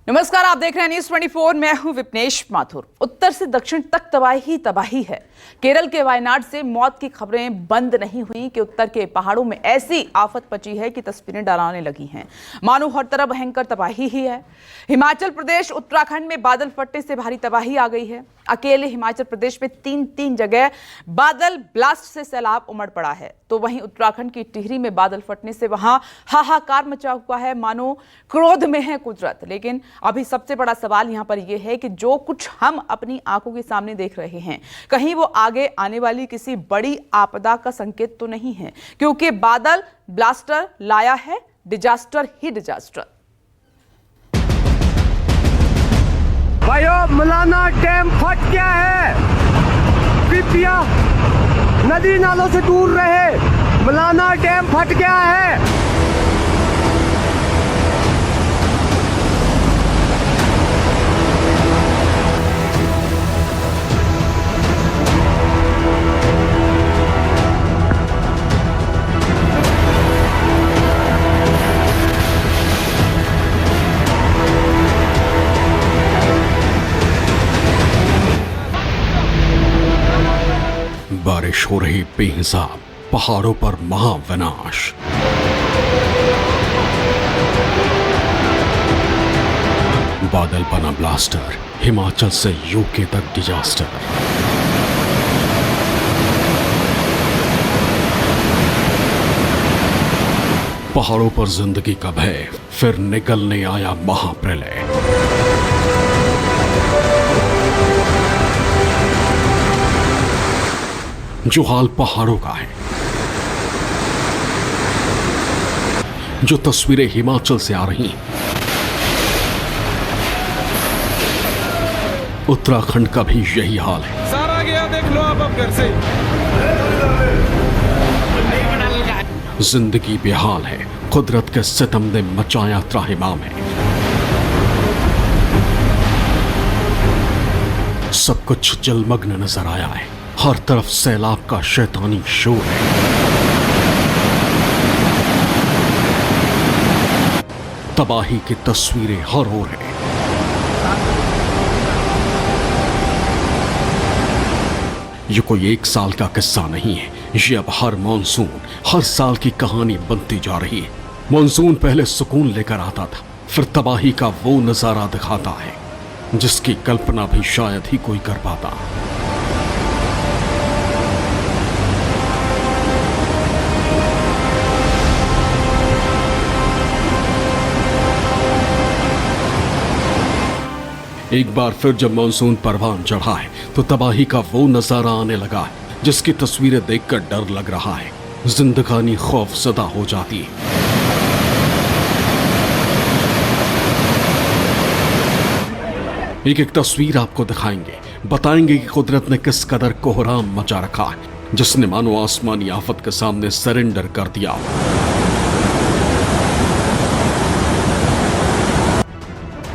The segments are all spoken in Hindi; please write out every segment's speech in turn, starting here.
नमस्कार, आप देख रहे हैं न्यूज़ 24। मैं हूं विपनेश माथुर। उत्तर से दक्षिण तक तबाही तबाही है। केरल के वायनाड से मौत की खबरें बंद नहीं हुई कि उत्तर के पहाड़ों में ऐसी आफत मची है कि तस्वीरें डराने लगी हैं। मानो हर तरफ भयंकर तबाही ही है। हिमाचल प्रदेश, उत्तराखंड में बादल फटने से भारी तबाही आ गई है। अकेले हिमाचल प्रदेश में तीन जगह बादल ब्लास्ट से सैलाब उमड़ पड़ा है, तो वहीं उत्तराखंड की टिहरी में बादल फटने से वहां हाहाकार मचा हुआ है, मानो क्रोध में है कुदरत। लेकिन अभी सबसे बड़ा सवाल यहां पर यह है कि जो कुछ हम अपनी आंखों के सामने देख रहे हैं, कहीं वो आगे आने वाली किसी बड़ी आपदा का संकेत तो नहीं है, क्योंकि बादल ब्लास्टर लाया है डिजास्टर ही डिजास्टर। भाइयों, मलाना डैम फट गया है। कृपया नदी नालों से दूर रहे। मलाना डैम फट गया है। बारिश हो रही बेहिसाब, पहाड़ों पर महाविनाश। बादल बना ब्लास्टर, हिमाचल से यूके तक डिजास्टर। पहाड़ों पर जिंदगी का भय, फिर निकलने आया महाप्रलय। जो हाल पहाड़ों का है, जो तस्वीरें हिमाचल से आ रही हैं, उत्तराखंड का भी यही हाल है। सारा गया, देख लो आप अब घर से। जिंदगी बेहाल है, कुदरत के सितम ने मचाया त्राहिमाम है। सब कुछ जलमग्न नजर आया है। हर तरफ सैलाब का शैतानी शोर है। तबाही की तस्वीरें हर ओर है। ये कोई एक साल का किस्सा नहीं है। ये अब हर मॉनसून, हर साल की कहानी बनती जा रही है। मॉनसून पहले सुकून लेकर आता था, फिर तबाही का वो नजारा दिखाता है जिसकी कल्पना भी शायद ही कोई कर पाता। एक बार फिर जब मॉनसून परवान चढ़ा है तो तबाही का वो नजारा आने लगा है जिसकी तस्वीरें देखकर डर लग रहा है। जिंदगानी खौफजदा हो जाती है। एक एक तस्वीर आपको दिखाएंगे, बताएंगे कि कुदरत ने किस कदर कोहराम मचा रखा है, जिसने मानो आसमानी आफत के सामने सरेंडर कर दिया।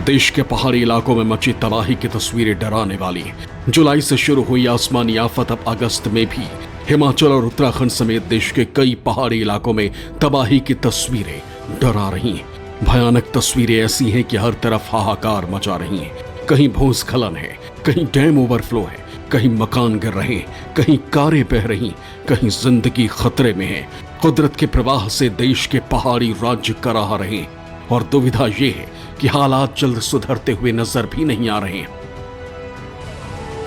देश के पहाड़ी इलाकों में मची तबाही की तस्वीरें डराने वाली हैं। जुलाई से शुरू हुई आसमानी आफत अब अगस्त में भी हिमाचल और उत्तराखंड समेत देश के कई पहाड़ी इलाकों में तबाही की तस्वीरें डरा रही हैं। भयानक तस्वीरें ऐसी हैं कि हर तरफ हाहाकार मचा रही हैं। कहीं भूस्खलन है, कहीं डैम ओवरफ्लो है, कहीं मकान गिर रहे हैं, कहीं कारें बह रही, कहीं जिंदगी खतरे में है। कुदरत के प्रवाह से देश के पहाड़ी राज्य कराह रहे हैं और दुविधा ये है कि हालात जल्द सुधरते हुए नजर भी नहीं आ रहे हैं।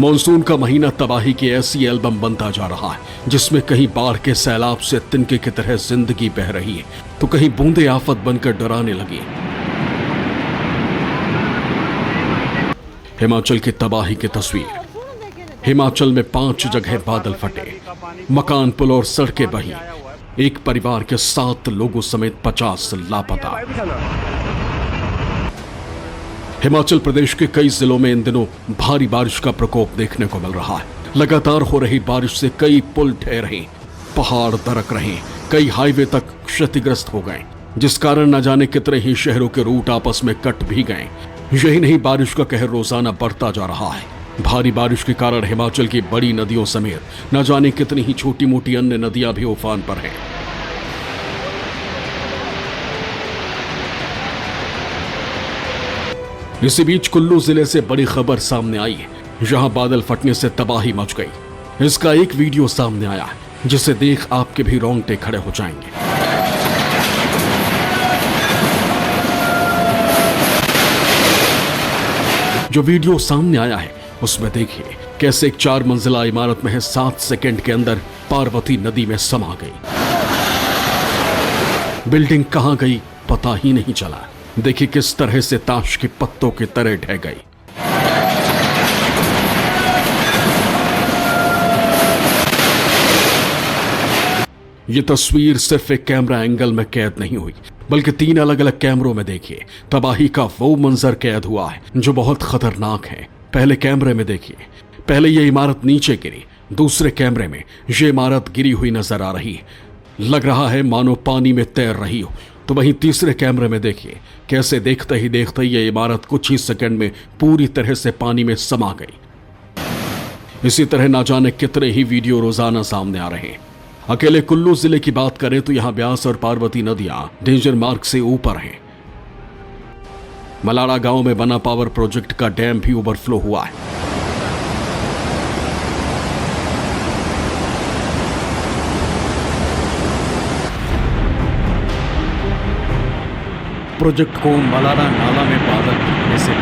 मॉनसून का महीना तबाही की ऐसी एल्बम बनता जा रहा है जिसमें कहीं बाढ़ के सैलाब से तिनके की तरह जिंदगी बह रही है, तो कहीं बूंदे आफत बनकर डराने लगी। हिमाचल की तबाही की तस्वीर। हिमाचल में 5 जगह बादल फटे, मकान, पुल और सड़कें बही। एक परिवार के 7 लोगों समेत 50 लापता। हिमाचल प्रदेश के कई जिलों में इन दिनों भारी बारिश का प्रकोप देखने को मिल रहा है। लगातार हो रही बारिश से कई पुल ढह रहे, पहाड़ दरक रहे, कई हाईवे तक क्षतिग्रस्त हो गए, जिस कारण न जाने कितने ही शहरों के रूट आपस में कट भी गए। यही नहीं, बारिश का कहर रोजाना बढ़ता जा रहा है। भारी बारिश के कारण हिमाचल की बड़ी नदियों समेत न जाने कितनी ही छोटी मोटी अन्य नदियां भी उफान पर हैं। इसी बीच कुल्लू जिले से बड़ी खबर सामने आई है, जहां बादल फटने से तबाही मच गई। इसका एक वीडियो सामने आया जिसे देख आपके भी रोंगटे खड़े हो जाएंगे। जो वीडियो सामने आया है उसमें देखिए कैसे एक 4 मंजिला इमारत में 7 सेकंड के अंदर पार्वती नदी में समा गई। बिल्डिंग कहां गई पता ही नहीं चला। देखिए किस तरह से ताश के पत्तों की तरह ढह गई। ये तस्वीर सिर्फ एक कैमरा एंगल में कैद नहीं हुई, बल्कि 3 अलग अलग कैमरों में देखिए तबाही का वो मंजर कैद हुआ है जो बहुत खतरनाक है। पहले कैमरे में देखिए, पहले ये इमारत नीचे गिरी, दूसरे कैमरे में ये इमारत गिरी हुई नजर आ रही है, लग रहा है मानो पानी में तैर रही हो। तो वहीं तीसरे कैमरे में देखिए कैसे देखते ही देखते ये इमारत कुछ ही सेकंड में पूरी तरह से पानी में समा गई। इसी तरह ना जाने कितने ही वीडियो रोजाना सामने आ रहे हैं। अकेले कुल्लू जिले की बात करें तो यहां ब्यास और पार्वती नदियां डेंजर मार्क से ऊपर हैं। मलाड़ा गांव में बना पावर प्रोजेक्ट का डैम भी ओवरफ्लो हुआ है। प्रोजेक्ट को मलाड़ा नाला में बादल फटने से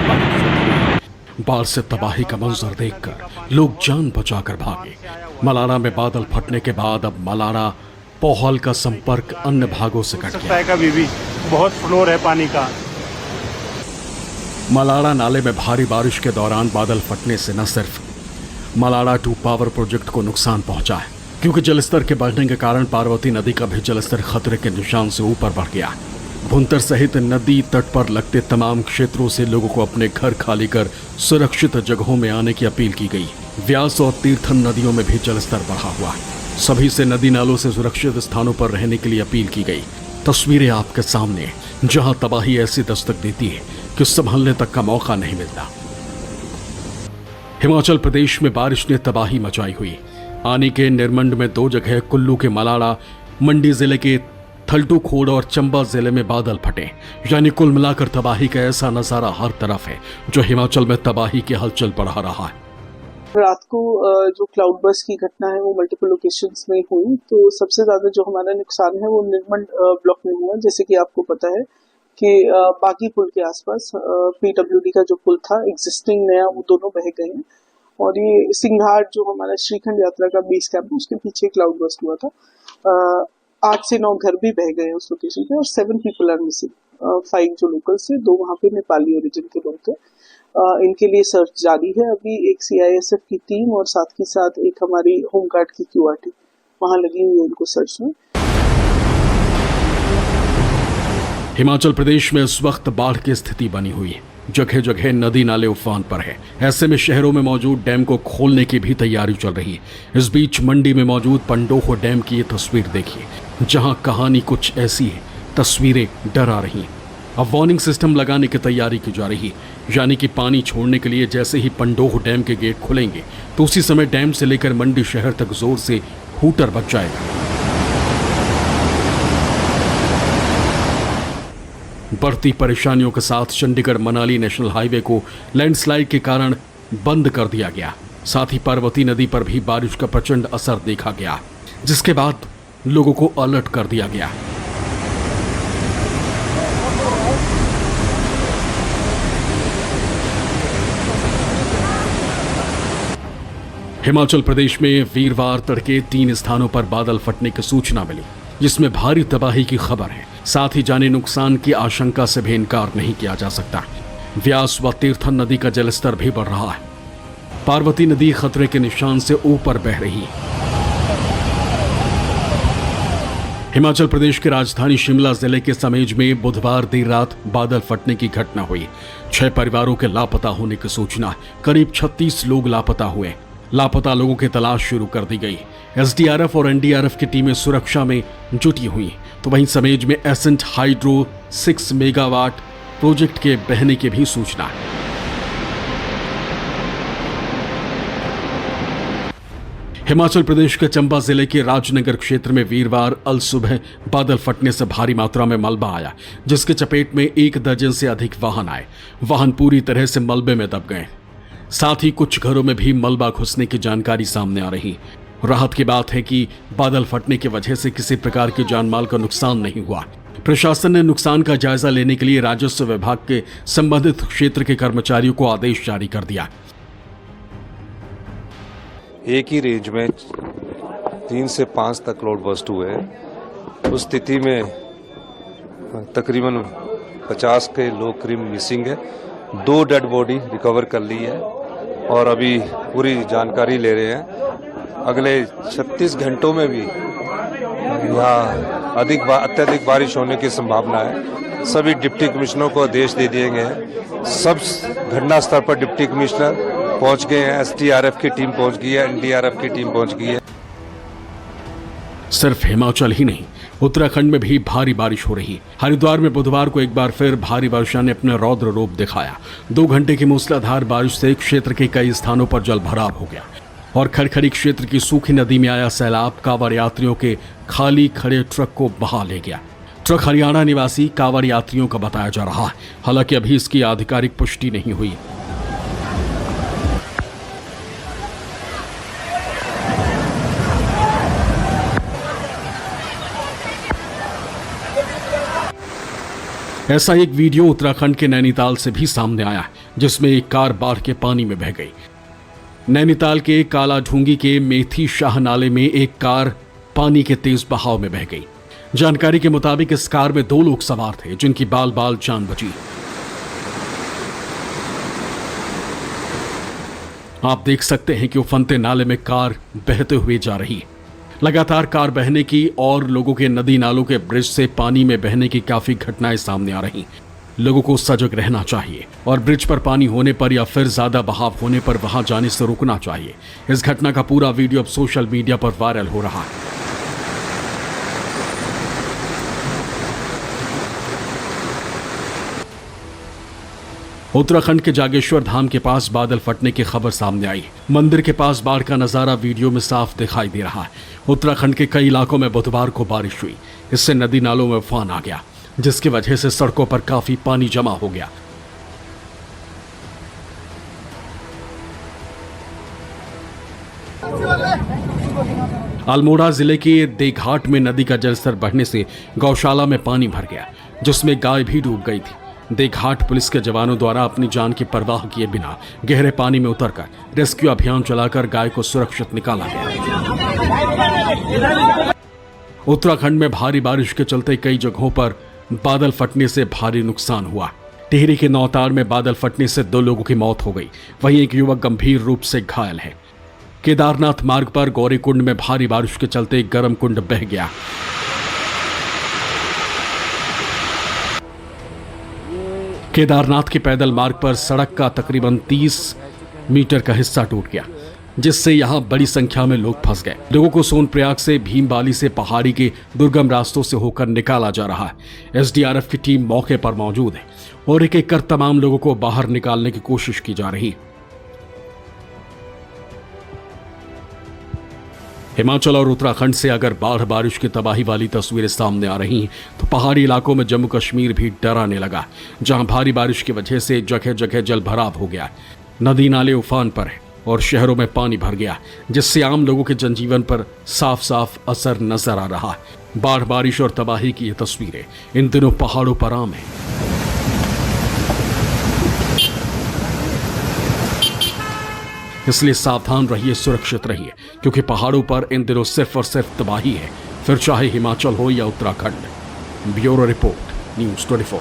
बाढ़ से तबाही का मंजर देखकर लोग जान बचाकर भागे। मलाड़ा में बादल फटने के बाद अब मलाड़ा पोहल का संपर्क अन्य भागों से कट गया। कभी भी बहुत फ्लोर है पानी का। मलाड़ा नाले में भारी बारिश के दौरान बादल फटने से न सिर्फ मलाड़ा 2 पावर प्रोजेक्ट को नुकसान पहुंचा है, क्योंकि जलस्तर के बढ़ने के कारण पार्वती नदी का भी जलस्तर खतरे के निशान से ऊपर बढ़ गया। भुंतर सहित नदी तट पर लगते तमाम क्षेत्रों से लोगों को अपने घर खाली कर सुरक्षित जगहों में आने की अपील की गई। व्यास और तीर्थन नदियों में भी जलस्तर बढ़ा हुआ है। सभी से नदी नालों से सुरक्षित स्थानों पर रहने के लिए अपील की गई। तस्वीरें आपके सामने, जहां तबाही ऐसी दस्तक देती है कि संभलने तक का मौका नहीं मिलता। हिमाचल प्रदेश में बारिश ने तबाही मचाई हुई। आनी के निरमंड में 2 जगह, कुल्लू के मलाड़ा, मंडी जिले के थल्टू खोड़ और चंबा जिले में बादल फटे। यानी कुल मिलाकर तबाही का ऐसा नजारा हर तरफ है जो हिमाचल में तबाही की हलचल बढ़ा रहा है। रात को जो क्लाउड बर्स्ट की घटना है वो मल्टीपल लोकेशंस में हुई। तो सबसे ज्यादा जो हमारा नुकसान है वो निरमंड ब्लॉक में हुआ। जैसे कि आपको पता है कि बागी पुल के आसपास PWD का जो पुल था एग्जिस्टिंग नया, वो दोनों बह गए हैं। और ये सिंघाट जो हमारा श्रीखंड यात्रा का बेस कैंप है उसके पीछे क्लाउड बर्स्ट हुआ था। 8 से 9 घर भी बह गए उस लोकेशन पे और 7 पीपल आर मिसिंग। 5 जो लोकल से, 2 वहाँ पे नेपाली ओरिजिन के लोग थे। इनके लिए सर्च जारी है। अभी एक CISF की टीम और साथ ही साथ एक हमारी होमगार्ड की QRT वहाँ लगी हुई है इनको सर्च में। हिमाचल प्रदेश में इस वक्त बाढ़ की स्थिति बनी हुई है। जगह जगह नदी नाले उफान पर है। ऐसे में शहरों में मौजूद डैम को खोलने की भी तैयारी चल रही है। इस बीच मंडी में मौजूद पंडोह डैम की ये तस्वीर देखिए, जहां कहानी कुछ ऐसी है, तस्वीरें डरा रही हैं। अब वार्निंग सिस्टम लगाने की तैयारी की जा रही है, यानी कि पानी छोड़ने के लिए जैसे ही पंडोह डैम के गेट खुलेंगे तो उसी समय डैम से लेकर मंडी शहर तक जोर से हूटर बज जाएगा। बढ़ती परेशानियों के साथ चंडीगढ़ मनाली नेशनल हाईवे को लैंडस्लाइड के कारण बंद कर दिया गया। साथ ही पार्वती नदी पर भी बारिश का प्रचंड असर देखा गया, जिसके बाद लोगों को अलर्ट कर दिया गया। हिमाचल प्रदेश में वीरवार तड़के 3 स्थानों पर बादल फटने की सूचना मिली, जिसमें भारी तबाही की खबर है। साथ ही जानी नुकसान की आशंका से भी इनकार नहीं किया जा सकता। व्यास व तीर्थन नदी का जलस्तर भी बढ़ रहा है। पार्वती नदी खतरे के निशान से ऊपर बह रही है। हिमाचल प्रदेश की राजधानी शिमला जिले के समेज में बुधवार देर रात बादल फटने की घटना हुई। 6 परिवारों के लापता होने की सूचना। करीब 36 लोग लापता हुए। लापता लोगों की तलाश शुरू कर दी गई। SDRF और NDRF की टीमें सुरक्षा में जुटी हुई। तो वहीं समेज में एसेंट हाइड्रो 6 मेगावाट प्रोजेक्ट के बहने की भी सूचना है। हिमाचल प्रदेश के चंबा जिले के राजनगर क्षेत्र में वीरवार अल सुबह बादल फटने से भारी मात्रा में मलबा आया, जिसके चपेट में 1 दर्जन से अधिक वाहन आए। वाहन पूरी तरह से मलबे में दब गए। साथ ही कुछ घरों में भी मलबा घुसने की जानकारी सामने आ रही। राहत की बात है कि बादल फटने की वजह से किसी प्रकार के जानमाल का नुकसान नहीं हुआ। प्रशासन ने नुकसान का जायजा लेने के लिए राजस्व विभाग के संबंधित क्षेत्र के कर्मचारियों को आदेश जारी कर दिया। एक ही रेंज में 3 से 5 तक क्लाउड बर्स्ट हुए। उस स्थिति में तकरीबन 50 के लोग करीब मिसिंग है। 2 डेड बॉडी रिकवर कर ली है और अभी पूरी जानकारी ले रहे हैं। अगले 36 घंटों में भी यहाँ अत्यधिक बारिश होने की संभावना है। सभी डिप्टी कमिश्नरों को आदेश दे दिए गए हैं। सब घटना स्थल पर डिप्टी कमिश्नर पहुंच गए हैं। एसडीआरएफ की टीम पहुंच गई है, एनडीआरएफ की टीम पहुंच गई है। सिर्फ हिमाचल ही नहीं, उत्तराखंड में भी भारी बारिश हो रही। हरिद्वार में बुधवार को एक बार फिर भारी वर्षा ने अपना रौद्र रूप दिखाया। 2 घंटे की मूसलाधार बारिश से क्षेत्र के कई स्थानों पर जलभराव हो गया और खरखरी क्षेत्र की सूखी नदी में आया सैलाब कांवड़ यात्रियों के खाली खड़े ट्रक को बहा ले गया। ट्रक हरियाणा निवासी कांवड़ यात्रियों का बताया जा रहा है। हालांकि अभी इसकी आधिकारिक पुष्टि नहीं हुई। ऐसा एक वीडियो उत्तराखंड के नैनीताल से भी सामने आया, जिसमें एक कार बाढ़ के पानी में बह गई। नैनीताल के कालाढूंगी के मेथी शाह नाले में एक कार पानी के तेज बहाव में बह गई। जानकारी के मुताबिक इस कार में 2 लोग सवार थे, जिनकी बाल बाल जान बची। आप देख सकते हैं कि उफनते नाले में कार बहते हुए जा रही है। लगातार कार बहने की और लोगों के नदी नालों के ब्रिज से पानी में बहने की काफी घटनाएं सामने आ रही। लोगों को सजग रहना चाहिए और ब्रिज पर पानी होने पर या फिर ज्यादा बहाव होने पर वहां जाने से रुकना चाहिए। इस घटना का पूरा वीडियो अब सोशल मीडिया पर वायरल हो रहा है। उत्तराखंड के जागेश्वर धाम के पास बादल फटने की खबर सामने आई। मंदिर के पास बाढ़ का नजारा वीडियो में साफ दिखाई दे रहा है। उत्तराखंड के कई इलाकों में बुधवार को बारिश हुई। इससे नदी नालों में उफान आ गया, जिसकी वजह से सड़कों पर काफी पानी जमा हो गया। अल्मोड़ा जिले के देघाट में नदी का जलस्तर बढ़ने से गौशाला में पानी भर गया, जिसमें गाय भी डूब गई थी। देघाट पुलिस के जवानों द्वारा अपनी जान की परवाह किए बिना गहरे पानी में उतरकर रेस्क्यू अभियान चलाकर गाय को सुरक्षित निकाला गया। उत्तराखंड में भारी बारिश के चलते कई जगहों पर बादल फटने से भारी नुकसान हुआ। टिहरी के नौताड़ में बादल फटने से 2 लोगों की मौत हो गई, वहीं एक युवक गंभीर रूप से घायल है। केदारनाथ मार्ग पर गौरीकुंड में भारी बारिश के चलते गर्म कुंड बह गया। केदारनाथ के पैदल मार्ग पर सड़क का तकरीबन 30 मीटर का हिस्सा टूट गया, जिससे यहां बड़ी संख्या में लोग फंस गए। लोगों को सोनप्रयाग से भीमबाली से पहाड़ी के दुर्गम रास्तों से होकर निकाला जा रहा है। एसडीआरएफ की टीम मौके पर मौजूद है और एक एक कर तमाम लोगों को बाहर निकालने की कोशिश की जा रही है। हिमाचल और उत्तराखंड से अगर बाढ़ बारिश की तबाही वाली तस्वीरें सामने आ रही हैं, तो पहाड़ी इलाकों में जम्मू कश्मीर भी डराने लगा, जहां भारी बारिश की वजह से जगह जगह जलभराव हो गया। नदी नाले उफान पर है और शहरों में पानी भर गया, जिससे आम लोगों के जनजीवन पर साफ साफ असर नजर आ रहा है। बाढ़ बारिश और तबाही की ये तस्वीरें इन दिनों पहाड़ों पर आम है। इसलिए सावधान रहिए, सुरक्षित रहिए, क्योंकि पहाड़ों पर इन दिनों सिर्फ और सिर्फ तबाही है, फिर चाहे हिमाचल हो या उत्तराखंड। Bureau report, news 24।